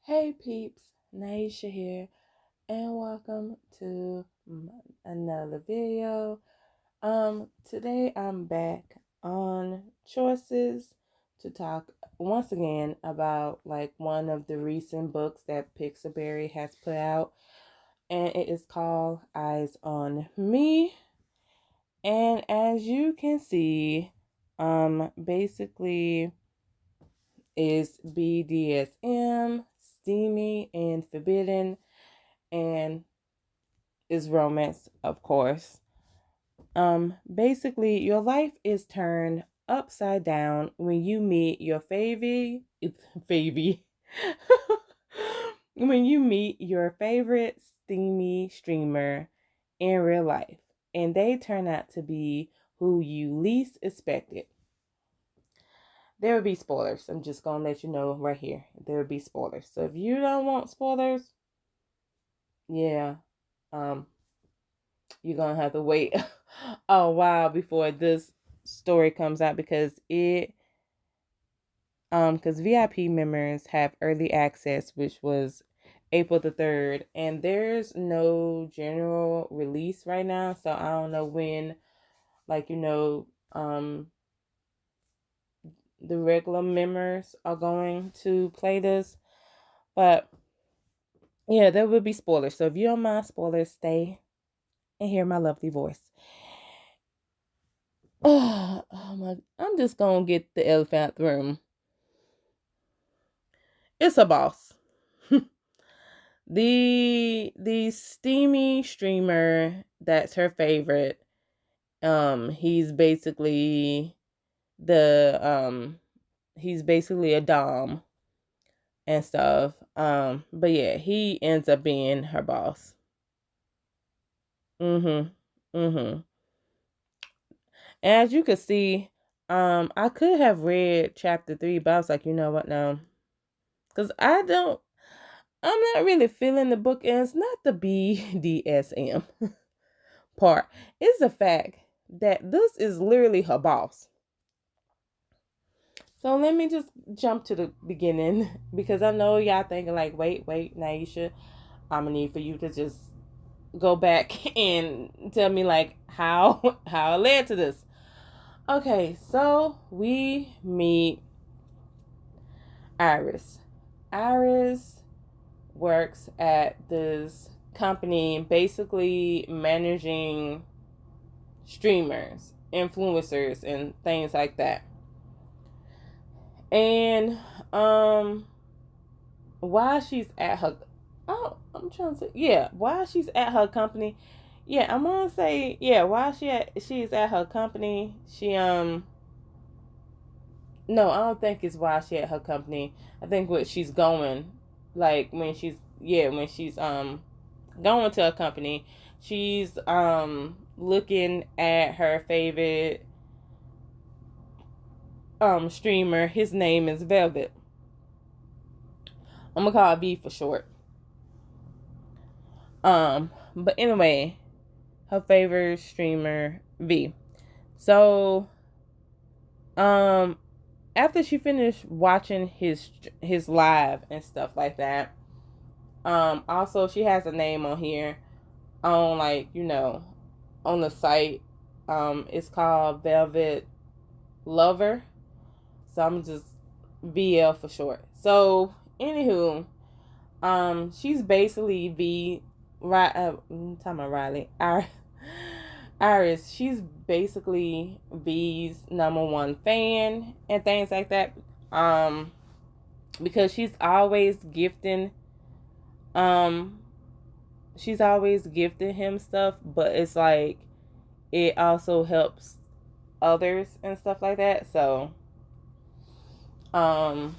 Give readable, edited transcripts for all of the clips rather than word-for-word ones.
Hey peeps, Naisha here, and welcome to another video. Today I'm back on choices to talk once again about like one of the recent books that Pixelberry has put out, and it is called Eyes on Me. And as you can see, basically is BDSM, steamy and forbidden, and is romance, of course. Basically, your life is turned upside down when you meet your favy, when you meet your favorite steamy streamer in real life, and they turn out to be who you least expected. There will be spoilers. I'm just gonna let you know right here. There will be spoilers. So if you don't want spoilers, yeah, um, you're gonna have to wait a while before this story comes out because VIP members have early access, which was April the 3rd, and there's no general release right now, so I don't know when, like, the regular members are going to play this. But yeah, there will be spoilers. So if you don't mind spoilers, stay and hear my lovely voice. Oh my, I'm just gonna get the elephant out the room. It's a boss. The steamy streamer that's her favorite. He's basically the he's basically a dom and stuff. But yeah, he ends up being her boss. Mm-hmm. Mm-hmm. As you could see, I could have read chapter 3, but I was like, you know what, no. Because I'm not really feeling the book, and it's not the BDSM part. It's the fact that this is literally her boss. So let me just jump to the beginning, because I know y'all thinking like, wait, Naisha, I'm gonna need for you to just go back and tell me like how it led to this. Okay, so we meet Iris. Iris works at this company basically managing streamers, influencers, and things like that. And while she's at her I'm trying to say, yeah, while she's at her company, yeah, I'm gonna say, yeah, while she's at her company, she no, I don't think it's while she at her company. I think what she's going, like when she's going to a company, she's looking at her favorite streamer. His name is Velvet. I'm gonna call it V for short. But anyway, her favorite streamer V. So um after she finished watching his live and stuff like that, also she has a name on here on, like, on the site. It's called Velvet Lover. So I'm just VL for short. So anywho, she's basically I'm talking about Riley. Iris. She's basically V's number one fan and things like that. Because um she's always gifting him stuff, but it's like it also helps others and stuff like that. So um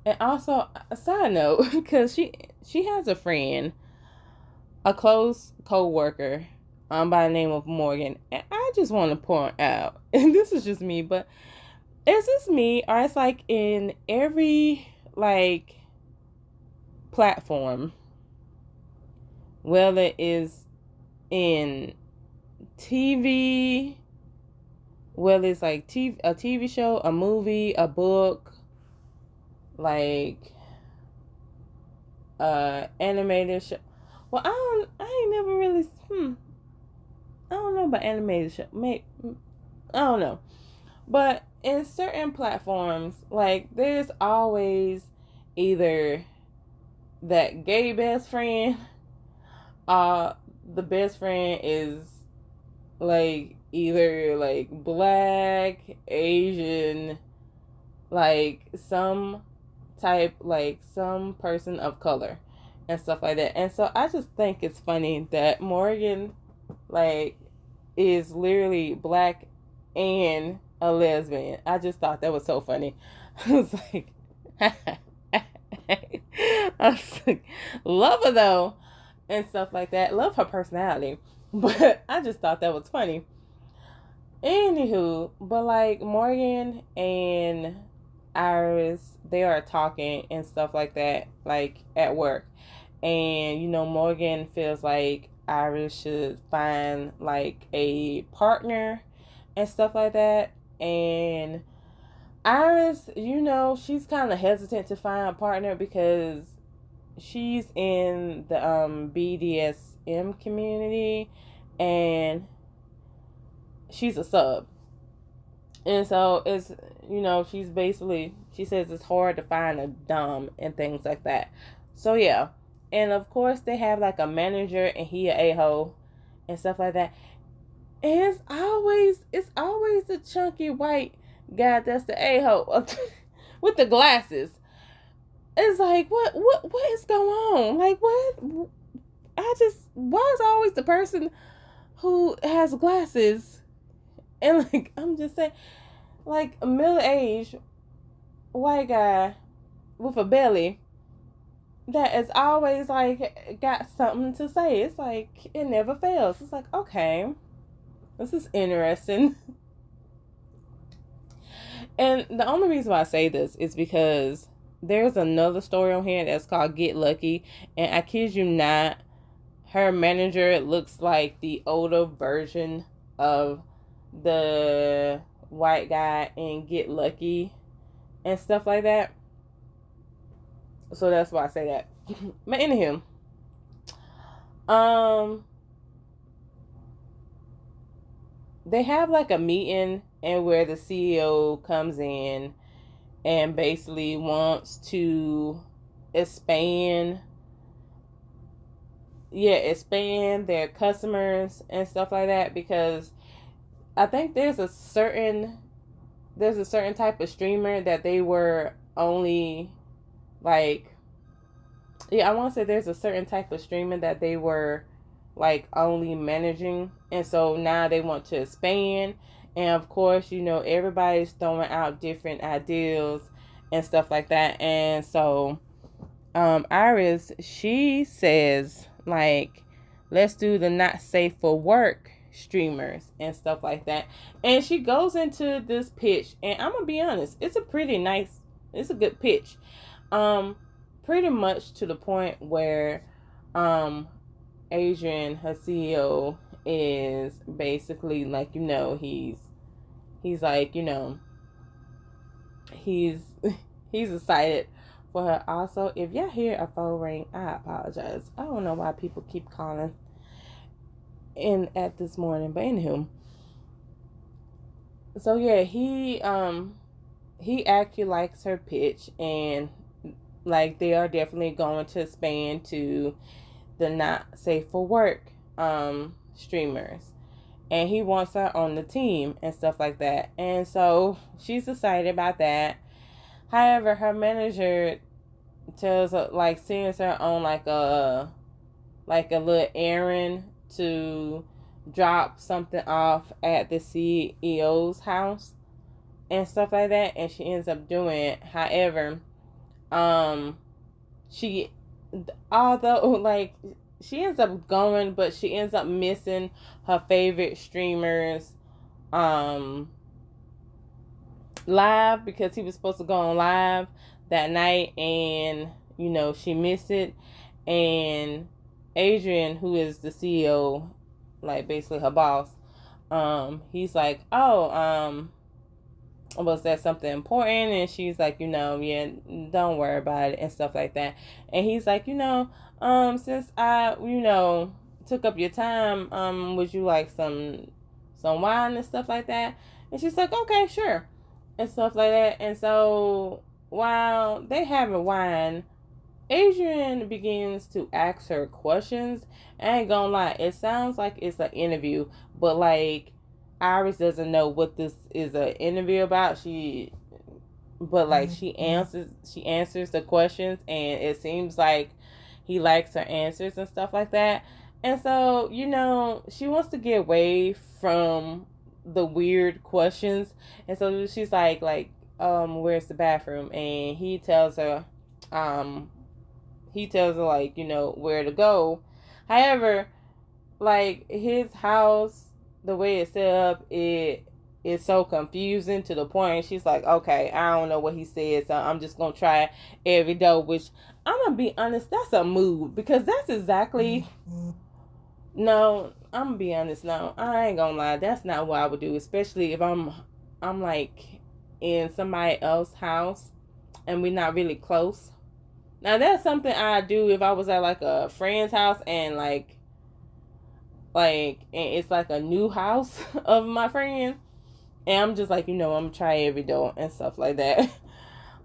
and also, a side note, because she has a friend, a close co-worker, by the name of Morgan, and I just want to point out, and this is just me, but is this me, or it's like in every like platform, whether it is in TV, whether it's like a TV show, a movie, a book, like animated show. Well, I ain't never really I don't know about animated show. I don't know. But in certain platforms, like there's always either that gay best friend, the best friend is like either like black, Asian, like some type, like some person of color and stuff like that. And so I just think it's funny that Morgan like is literally black and a lesbian. I just thought that was so funny. I was like, I was like, love her though, and stuff like that. Love her personality, but I just thought that was funny. Anywho, but like Morgan and Iris, they are talking and stuff like that, like at work. And Morgan feels like Iris should find like a partner and stuff like that. And Iris, she's kind of hesitant to find a partner because she's in the BDSM community and she's a sub. And so it's, she says it's hard to find a dom and things like that. So yeah. And of course they have like a manager and he a-hole and stuff like that. And it's always the chunky white guy that's the a-hole with the glasses. It's like what is going on? Like what? Why is always the person who has glasses? And like I'm just saying, like a middle-aged white guy with a belly that is always like got something to say. It's like it never fails. It's like, okay, this is interesting. And the only reason why I say this is because there's another story on here that's called Get Lucky, and I kid you not, her manager looks like the older version of the white guy in Get Lucky and stuff like that. So that's why I say that. But anywho, they have like a meeting and where the CEO comes in and basically wants to expand their customers and stuff like that, because I think there's a certain type of streamer that they were only like, I want to say there's a certain type of streamer that they were like only managing, and so now they want to expand. And of course, everybody's throwing out different ideas and stuff like that. And so Iris, she says like, let's do the not safe for work streamers and stuff like that. And she goes into this pitch, and I'm gonna be honest, it's a good pitch. Pretty much to the point where Adrian, her CEO, is basically like, he's like, he's he's excited for her. Also, if y'all hear a phone ring, I apologize. I don't know why people keep calling in at this morning, but anywho. So yeah, he actually likes her pitch, and like they are definitely going to expand to the not safe for work streamers, and he wants her on the team and stuff like that. And so she's excited about that. However, her manager tells her, like, sends her on like a little errand to drop something off at the CEO's house and stuff like that, and she ends up doing it. However, she she ends up going, but she ends up missing her favorite streamers live, because he was supposed to go on live that night, and she missed it. And Adrian, who is the CEO, like basically her boss, he's like, oh, was that something important? And she's like, yeah, don't worry about it and stuff like that. And he's like, since I, took up your time, would you like some wine and stuff like that? And she's like, okay, sure, and stuff like that. And so while they having wine, Adrian begins to ask her questions. I ain't gonna lie, it sounds like it's an interview, but like Iris doesn't know what this is an interview about. But like she answers the questions, and it seems like he likes her answers and stuff like that. And so she wants to get away from the weird questions, and so she's like, where's the bathroom? And um he tells her like where to go. However, like his house, the way it's set up, it is so confusing to the point she's like, okay, I don't know what he said, so I'm just gonna try every door. Which, I'm gonna be honest, that's a move, because that's exactly, no, I'm gonna be honest, no, I ain't gonna lie, that's not what I would do, especially if I'm like in somebody else's house and we're not really close. Now that's something I do if I was at like a friend's house, and and it's like a new house of my friend, and I'm just like, I'm gonna try every door and stuff like that.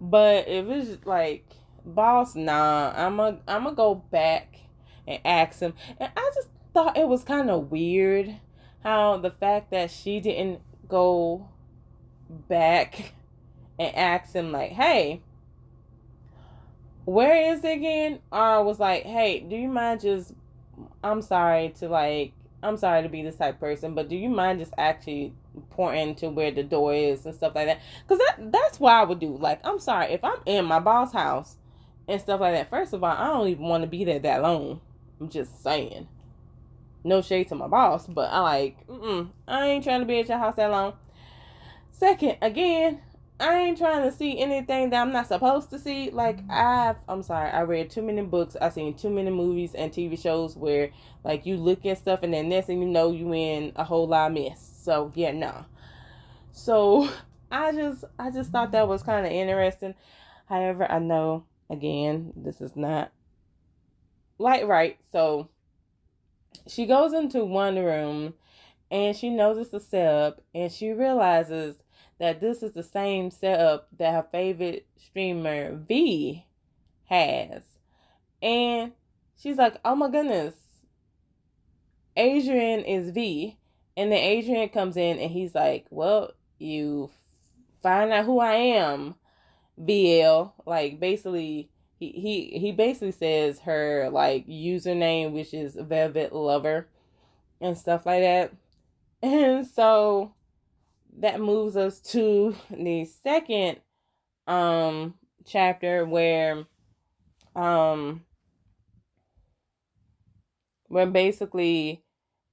But if it's just like, boss, nah, I'm gonna go back and ask him. And I just thought it was kind of weird how the fact that she didn't go back and ask him like, hey, where is it again? Or I was like, hey, do you mind just, I'm sorry to like, I'm sorry to be this type of person, but do you mind just actually pointing to where the door is and stuff like that? Because that's what I would do. Like, I'm sorry, if I'm in my boss house and stuff like that, first of all, I don't even want to be there that long. I'm just saying. No shade to my boss, but I ain't trying to be at your house that long. Second, again, I ain't trying to see anything that I'm not supposed to see. Like, I'm sorry, I read too many books, I've seen too many movies and TV shows where like you look at stuff and then next thing you know, you in a whole lot of mess. So yeah, no. So I just thought that was kind of interesting. However, I know, again, this is not like right. So she goes into one room and she notices the setup, and she realizes that this is the same setup that her favorite streamer V has. And she's like, oh my goodness, Adrian is V. And then Adrian comes in and he's like, well, you find out who I am, BL. Like, basically, he basically says her like username, which is Velvet Lover and stuff like that. And so that moves us to the second chapter um where basically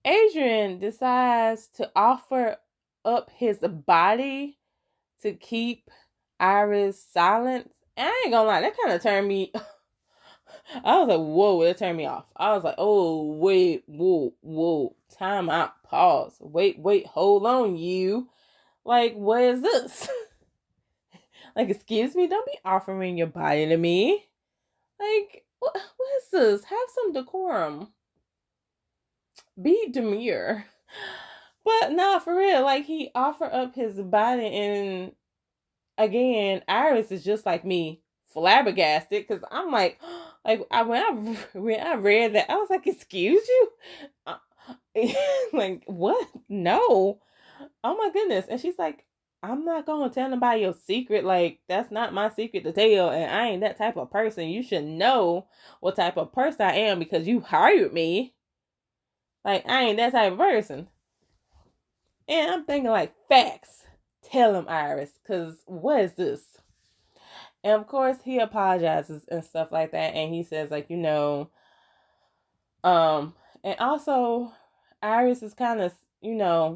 Adrian decides to offer up his body to keep Iris silent. And I ain't gonna lie, that kind of turned me. I was like, whoa, that turned me off. I was like, oh, wait, whoa, time out, pause. Wait, hold on, you. Like, what is this? Like, excuse me, don't be offering your body to me. Like, what is this? Have some decorum. Be demure. But nah, for real, like, he offered up his body, and again, Iris is just like me, flabbergasted, because I'm like, when I read that, I was like, excuse you? Like, what? No. Oh my goodness. And she's like, I'm not gonna tell nobody your secret. Like, that's not my secret to tell, and I ain't that type of person. You should know what type of person I am because you hired me. Like, I ain't that type of person. And I'm thinking like, facts. Tell him, Iris, because what is this? And of course he apologizes and stuff like that, and he says like, um and also Iris is kind of,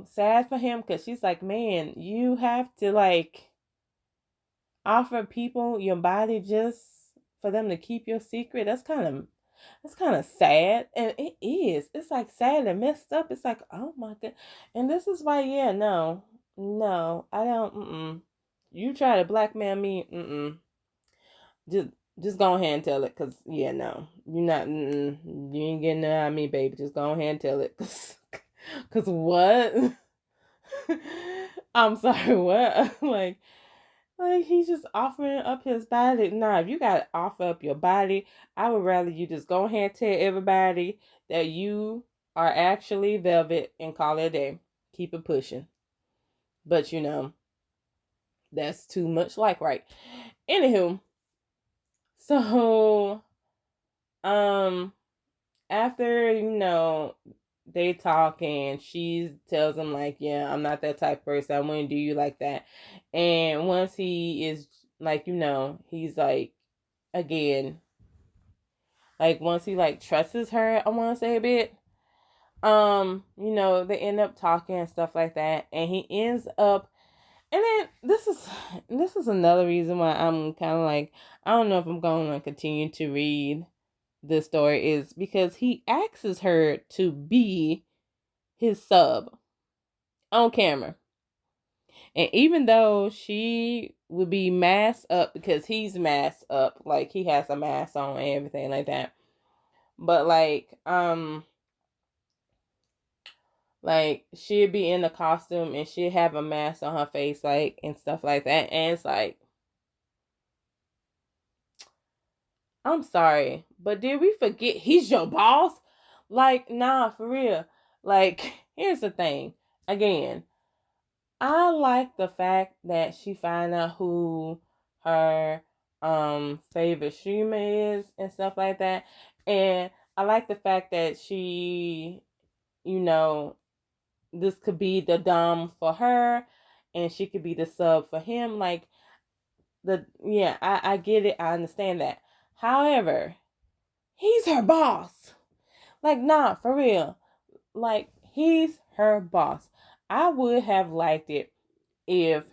sad for him, because she's like, man, you have to like offer people your body just for them to keep your secret. That's kind of sad. And it is, it's like sad and messed up. It's like, oh my god. And this is why, yeah, no, I don't. You try to blackmail me, just just go ahead and tell it, cause yeah, no, you're not, you ain't getting it out of me, baby. Just go ahead and tell it, cause what? I'm sorry, what? Like he's just offering up his body. Nah, if you gotta offer up your body, I would rather you just go ahead and tell everybody that you are actually Velvet and call it a day. Keep it pushing. But that's too much like right. Anywho, so um after they talk and she tells him like, yeah, I'm not that type of person, I wouldn't do you like that. And once he is like, he's like, again, like once he like trusts her, I want to say a bit, they end up talking and stuff like that, and he ends up. And then this is another reason why I'm kind of like, I don't know if I'm going to continue to read this story, is because he asks her to be his sub on camera. And even though she would be masked up because he's masked up, like he has a mask on and everything like that. But like she'd be in the costume and she'd have a mask on her face, like, and stuff like that. And it's like, I'm sorry, but did we forget he's your boss? Like, nah, for real. Like, here's the thing. Again, I like the fact that she found out who her favorite streamer is and stuff like that. And I like the fact that she, this could be the dom for her and she could be the sub for him. Like, I get it. I understand that. However, he's her boss. Like, nah, for real. Like, he's her boss. I would have liked it if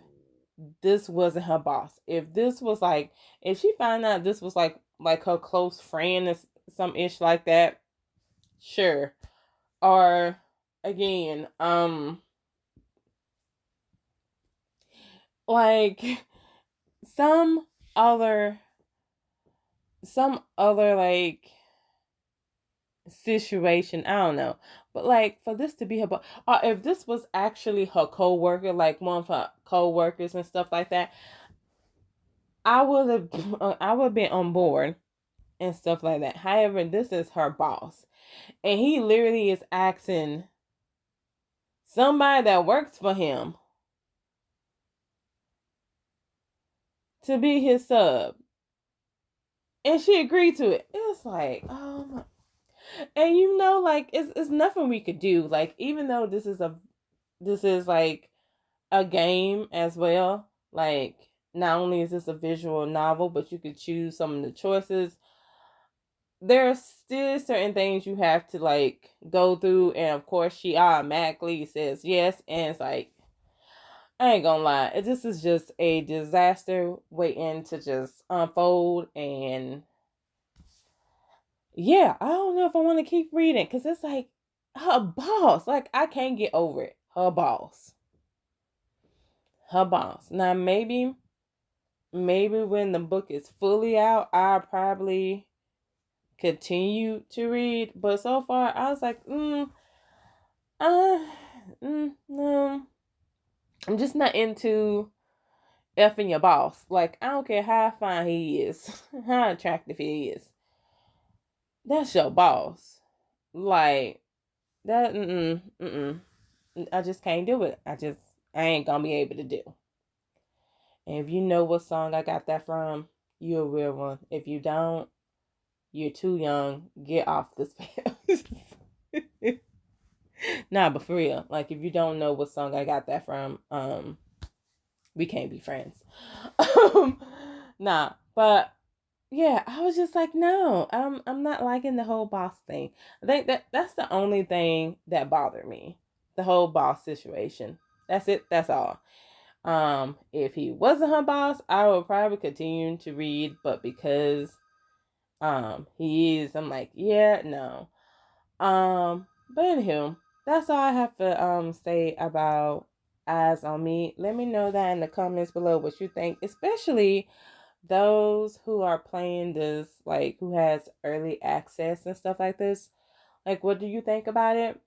this wasn't her boss. If this was like, if she found out this was like her close friend or some ish like that, sure. Or again, like some other like situation, I don't know, but like for this to be her boss, or if this was actually her co-worker, like one of her co-workers and stuff like that, I would have been on board and stuff like that. However, this is her boss, and he literally is asking somebody that works for him to be his sub, and she agreed to it. It's like, oh my. And like it's nothing we could do. Like, even though this is like a game as well. Like, not only is this a visual novel, but you could choose some of the choices. There are still certain things you have to like go through, and of course she automatically says yes, and it's like, I ain't gonna lie, this is just a disaster waiting to just unfold. And yeah, I don't know if I want to keep reading, because it's like her boss. Like, I can't get over it. Her boss. Now maybe when the book is fully out, I'll probably continue to read. But so far, I was like, no, I'm just not into effing your boss. Like, I don't care how fine he is, how attractive he is. That's your boss. Like that. I just can't do it. I ain't gonna be able to do. And if you know what song I got that from, you're a real one. If you don't, you're too young. Get off the spell. Nah, but for real, like, if you don't know what song I got that from, we can't be friends. Nah, but yeah, I was just like, no, I'm not liking the whole boss thing. I think that's the only thing that bothered me, the whole boss situation. That's it. That's all. If he wasn't her boss, I would probably continue to read, but because he is, I'm like, yeah, no. But anywho, that's all I have to say about Eyes on Me. Let me know that in the comments below what you think, especially those who are playing this, like who has early access and stuff like this. Like, what do you think about it?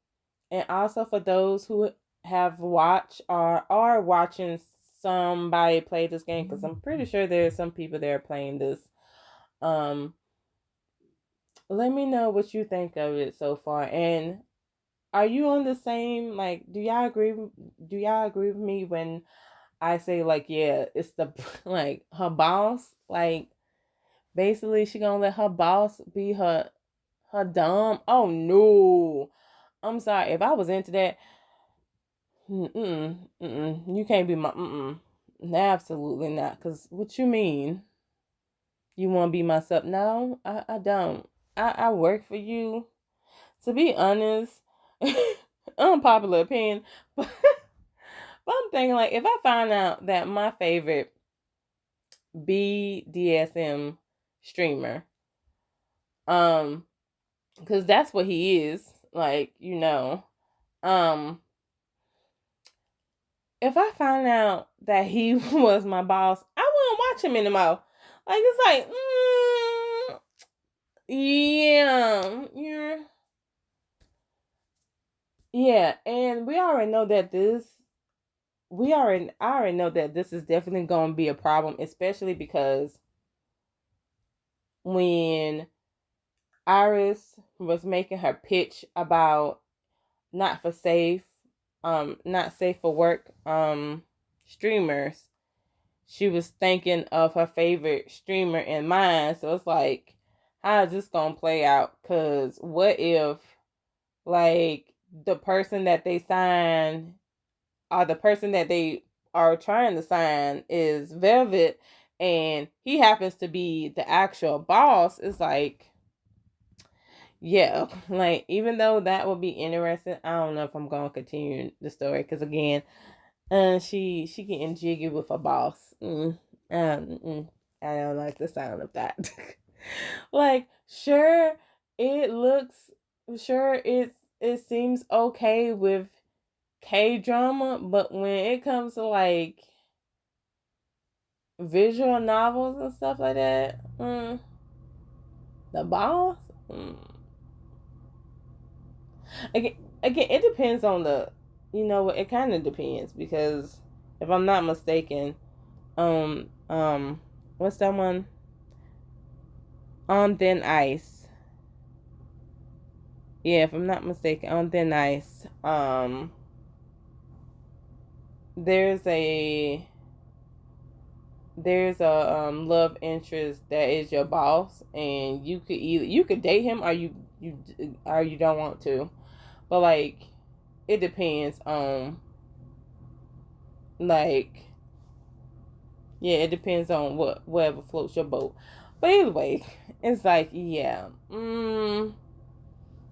And also for those who have watched or are watching somebody play this game, because I'm pretty sure there's some people that are playing this. Let me know what you think of it so far. And are you on the same, like, do y'all agree with me when I say, like, yeah, it's the like her boss, like basically she gonna let her boss be her dumb? Oh no. I'm sorry. If I was into that, you can't be my absolutely not. Cause what you mean? You want to be my sub? No, I don't. I work for you. To be honest, unpopular opinion, but, but I'm thinking, like, if I find out that my favorite BDSM streamer, because that's what he is, like, if I find out that he was my boss, I wouldn't watch him anymore. Like, it's like, yeah, and I already know that this is definitely going to be a problem, especially because when Iris was making her pitch about not for safe, not safe for work, streamers, she was thinking of her favorite streamer in mind. So it's like, how is this gonna play out? Cause what if, like, the person that they sign, or the person that they are trying to sign, is Velvet, and he happens to be the actual boss? It's like, yeah, like, even though that would be interesting, I don't know if I'm gonna continue the story, because again, she getting jiggy with a boss. I don't like the sound of that. Like, sure, it looks, sure, it seems okay with K drama, but when it comes to like visual novels and stuff like that, the boss. Again, it depends on the, it kind of depends, because if I'm not mistaken, what's that one? On Thin Ice. Yeah, if I'm not mistaken, On Thin Ice. There's a love interest that is your boss, and you could date him, or you don't want to, but like, it depends on, like, yeah, it depends on whatever floats your boat. But anyway, it's like, yeah,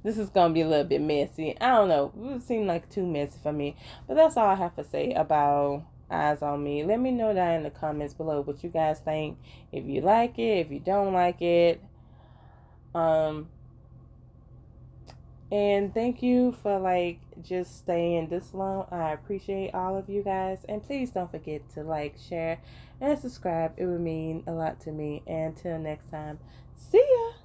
this is gonna be a little bit messy. I don't know. It would seem like too messy for me. But that's all I have to say about Eyes on Me. Let me know down in the comments below what you guys think. If you like it, if you don't like it. And thank you for, like, just staying this long. I appreciate all of you guys. And please don't forget to like, share, and subscribe. It would mean a lot to me. And until next time, see ya.